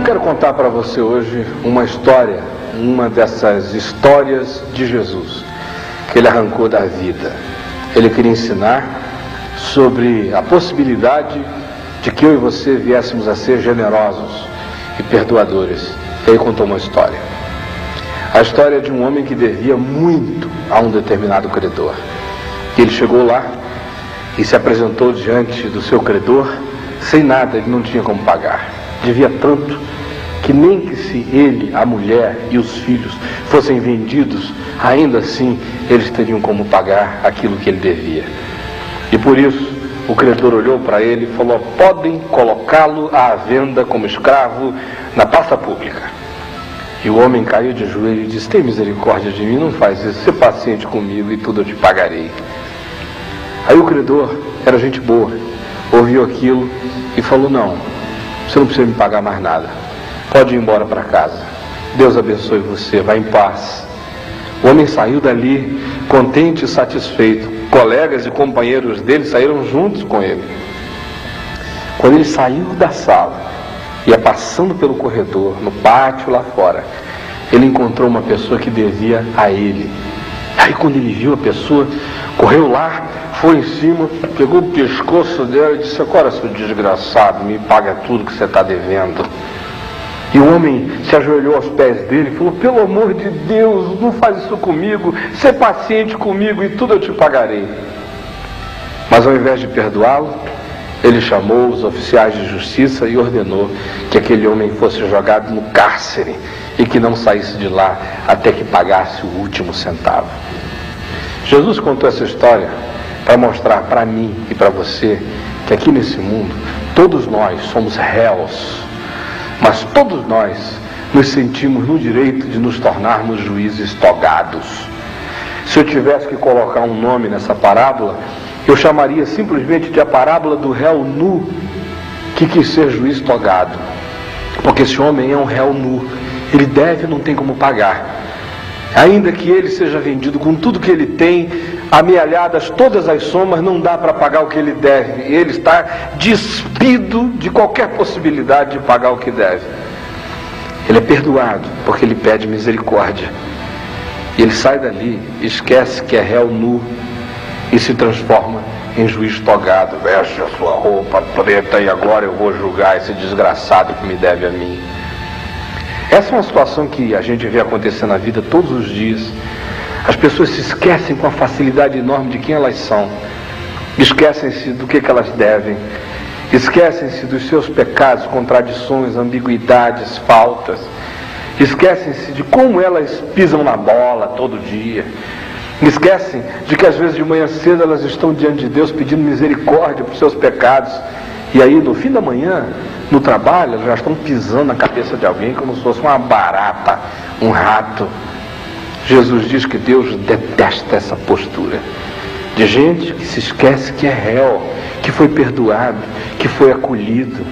quero contar para você hoje uma história, uma dessas histórias de Jesus, que ele arrancou da vida. Ele queria ensinar sobre a possibilidade de que eu e você viéssemos a ser generosos e perdoadores. Ele contou uma história. A história de um homem que devia muito a um determinado credor. Ele chegou lá e se apresentou diante do seu credor sem nada, ele não tinha como pagar. Devia tanto que nem que se ele, a mulher e os filhos fossem vendidos, ainda assim eles teriam como pagar aquilo que ele devia. E por isso o credor olhou para ele e falou: podem colocá-lo à venda como escravo na praça pública. E o homem caiu de joelho e disse: tem misericórdia de mim, não faz isso, ser paciente comigo e tudo eu te pagarei. Aí o credor era gente boa, ouviu aquilo e falou: não, você não precisa me pagar mais nada, pode ir embora para casa, Deus abençoe você, vá em paz. O homem saiu dali contente e satisfeito. Colegas e companheiros dele saíram juntos com ele. Quando ele saiu da sala, ia passando pelo corredor, no pátio lá fora, ele encontrou uma pessoa que devia a ele. Aí quando ele viu a pessoa, correu lá, foi em cima, pegou o pescoço dela e disse: agora, seu desgraçado, me paga tudo que você está devendo. E o homem se ajoelhou aos pés dele e falou: pelo amor de Deus, não faz isso comigo, ser paciente comigo e tudo eu te pagarei. Mas ao invés de perdoá-lo, ele chamou os oficiais de justiça e ordenou que aquele homem fosse jogado no cárcere e que não saísse de lá até que pagasse o último centavo. Jesus contou essa história para mostrar para mim e para você que aqui nesse mundo todos nós somos réus, mas todos nós nos sentimos no direito de nos tornarmos juízes togados. Se eu tivesse que colocar um nome nessa parábola, eu chamaria simplesmente de a parábola do réu nu que quis ser juiz togado. Porque esse homem é um réu nu, ele deve e não tem como pagar. Ainda que ele seja vendido com tudo que ele tem, amealhadas todas as somas, não dá para pagar o que ele deve. Ele está despido de qualquer possibilidade de pagar o que deve. Ele é perdoado porque ele pede misericórdia. E ele sai dali, esquece que é réu nu e se transforma em juiz togado. Veste a sua roupa preta e agora eu vou julgar esse desgraçado que me deve a mim. Essa é uma situação que a gente vê acontecer na vida todos os dias. As pessoas se esquecem com a facilidade enorme de quem elas são. Esquecem-se do que elas devem. Esquecem-se dos seus pecados, contradições, ambiguidades, faltas. Esquecem-se de como elas pisam na bola todo dia. Esquecem de que às vezes de manhã cedo elas estão diante de Deus pedindo misericórdia por seus pecados. E aí no fim da manhã, no trabalho, elas já estão pisando na cabeça de alguém como se fosse uma barata, um rato. Jesus diz que Deus detesta essa postura de gente que se esquece que é réu, que foi perdoado, que foi acolhido,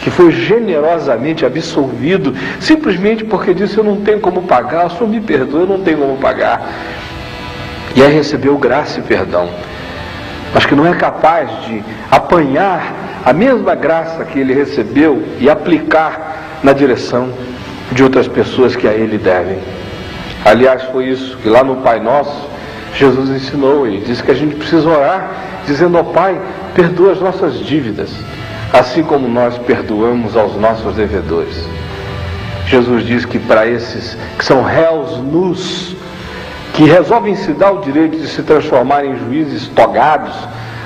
que foi generosamente absolvido, simplesmente porque disse: eu não tenho como pagar, o Senhor me perdoa, eu não tenho como pagar. E aí recebeu graça e perdão, mas que não é capaz de apanhar a mesma graça que ele recebeu e aplicar na direção de outras pessoas que a ele devem. Aliás, foi isso que lá no Pai Nosso Jesus ensinou e disse que a gente precisa orar dizendo: ó Pai, perdoa as nossas dívidas, assim como nós perdoamos aos nossos devedores. Jesus diz que para esses que são réus nus, que resolvem se dar o direito de se transformar em juízes togados,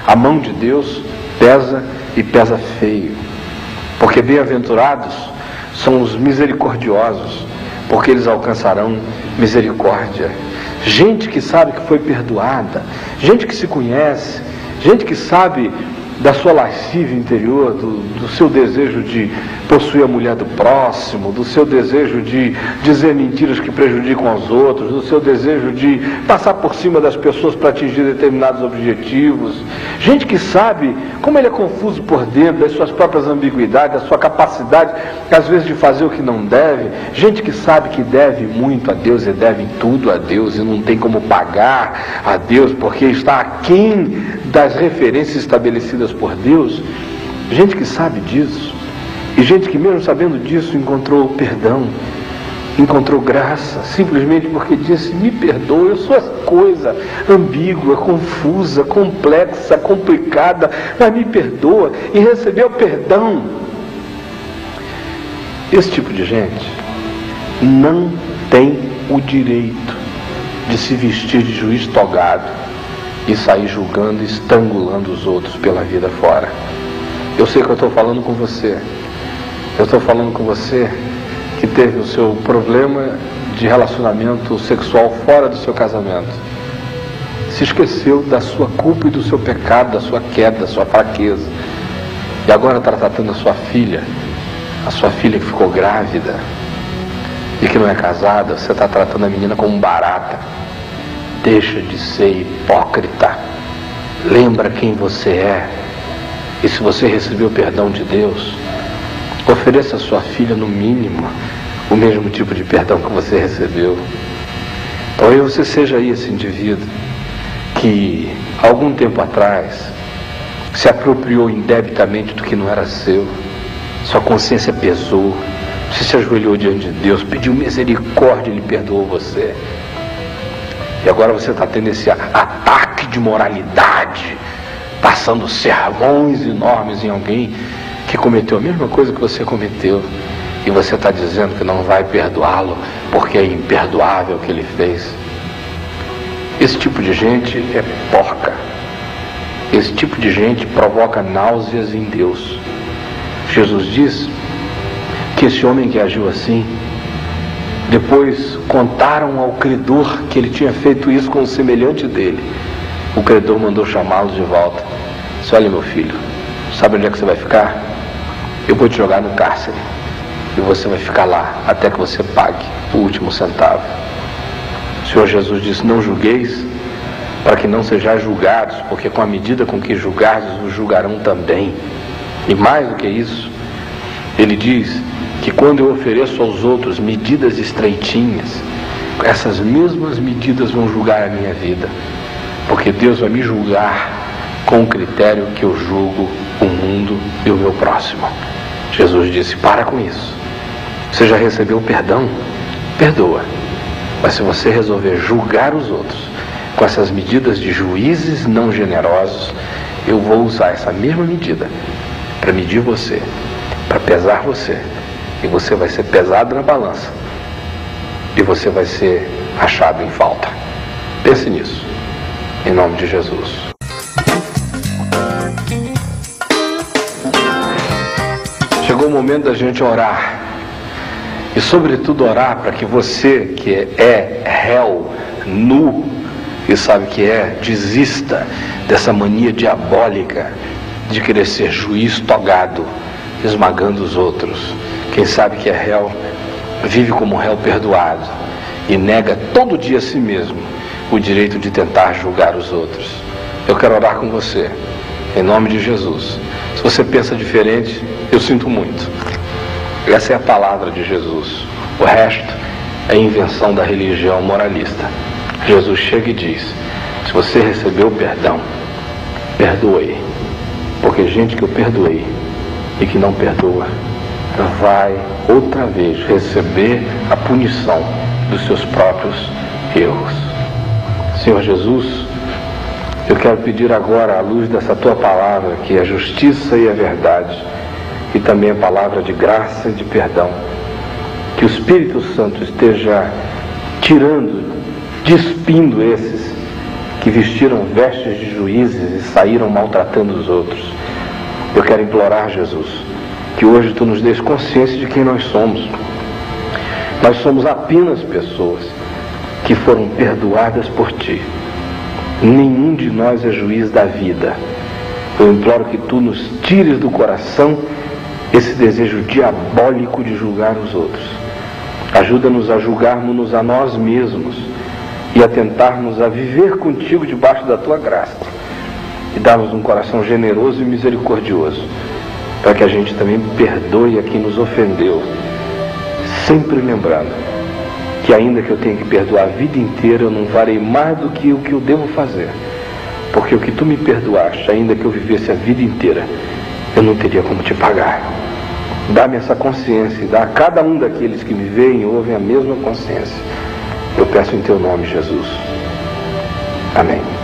a mão de Deus pesa e pesa feio. Porque bem-aventurados são os misericordiosos, porque eles alcançarão misericórdia. Gente que sabe que foi perdoada, gente que se conhece, gente que sabe da sua lascívia interior, do seu desejo de possuir a mulher do próximo, do seu desejo de dizer mentiras que prejudicam aos outros, do seu desejo de passar por cima das pessoas para atingir determinados objetivos. Gente que sabe como ele é confuso por dentro, das suas próprias ambiguidades, da sua capacidade, às vezes, de fazer o que não deve. Gente que sabe que deve muito a Deus e deve tudo a Deus e não tem como pagar a Deus porque está aquém das referências estabelecidas por Deus. Gente que sabe disso E gente que mesmo sabendo disso encontrou perdão, encontrou graça, simplesmente porque disse: me perdoa, eu sou essa coisa ambígua, confusa, complexa, complicada, mas me perdoa, e recebeu perdão. Esse tipo de gente não tem o direito de se vestir de juiz togado e sair julgando e estrangulando os outros pela vida fora. Eu sei que eu estou falando com você. Eu estou falando com você que teve o seu problema de relacionamento sexual fora do seu casamento. Se esqueceu da sua culpa e do seu pecado, da sua queda, da sua fraqueza. E agora está tratando a sua filha que ficou grávida e que não é casada, você está tratando a menina como barata. Deixa de ser hipócrita. Lembra quem você é. E se você recebeu o perdão de Deus, ofereça à sua filha, no mínimo, o mesmo tipo de perdão que você recebeu. Talvez você seja aí esse indivíduo que, algum tempo atrás, se apropriou indebitamente do que não era seu. Sua consciência pesou. Você se ajoelhou diante de Deus, pediu misericórdia e Ele perdoou você. E agora você está tendo esse ataque de moralidade, passando sermões enormes em alguém que cometeu a mesma coisa que você cometeu, e você está dizendo que não vai perdoá-lo porque é imperdoável o que ele fez. Esse tipo de gente é porca. Esse tipo de gente provoca náuseas em Deus. Jesus diz que esse homem que agiu assim, depois contaram ao credor que ele tinha feito isso com um semelhante dele. O credor mandou chamá-lo de volta. Disse: olha, meu filho, sabe onde é que você vai ficar? Eu vou te jogar no cárcere e você vai ficar lá até que você pague o último centavo. O Senhor Jesus disse: não julgueis, para que não sejais julgados, porque com a medida com que julgardes, os julgarão também. E mais do que isso, Ele diz que quando eu ofereço aos outros medidas estreitinhas, essas mesmas medidas vão julgar a minha vida, porque Deus vai me julgar com o critério que eu julgo o mundo e o meu próximo. Jesus disse: para com isso. Você já recebeu perdão? Perdoa. Mas se você resolver julgar os outros com essas medidas de juízes não generosos, eu vou usar essa mesma medida para medir você, para pesar você, e você vai ser pesado na balança e você vai ser achado em falta. Pense nisso, em nome de Jesus. Chegou o momento da gente orar, e sobretudo orar para que você que é réu, nu, e sabe que desista dessa mania diabólica de querer ser juiz togado, esmagando os outros. Quem sabe que é réu, vive como réu perdoado e nega todo dia a si mesmo o direito de tentar julgar os outros. Eu quero orar com você, em nome de Jesus. Se você pensa diferente, eu sinto muito. Essa é a palavra de Jesus. O resto é invenção da religião moralista. Jesus chega e diz: se você recebeu perdão, perdoe. Porque gente que eu perdoei e que não perdoa, vai outra vez receber a punição dos seus próprios erros. Senhor Jesus, eu quero pedir agora, à luz dessa tua palavra, que é a justiça e a verdade, e também a palavra de graça e de perdão, que o Espírito Santo esteja tirando, despindo esses que vestiram vestes de juízes e saíram maltratando os outros. Eu quero implorar, Jesus, que hoje tu nos dês consciência de quem nós somos. Nós somos apenas pessoas que foram perdoadas por ti. Nenhum de nós é juiz da vida. Eu imploro que tu nos tires do coração esse desejo diabólico de julgar os outros. Ajuda-nos a julgarmos-nos a nós mesmos e a tentarmos a viver contigo debaixo da tua graça. E dá-nos um coração generoso e misericordioso, para que a gente também perdoe a quem nos ofendeu, sempre lembrando que ainda que eu tenha que perdoar a vida inteira, eu não farei mais do que o que eu devo fazer, porque o que tu me perdoaste, ainda que eu vivesse a vida inteira, eu não teria como te pagar. Dá-me essa consciência e dá a cada um daqueles que me veem e ouvem a mesma consciência. Eu peço em teu nome, Jesus. Amém.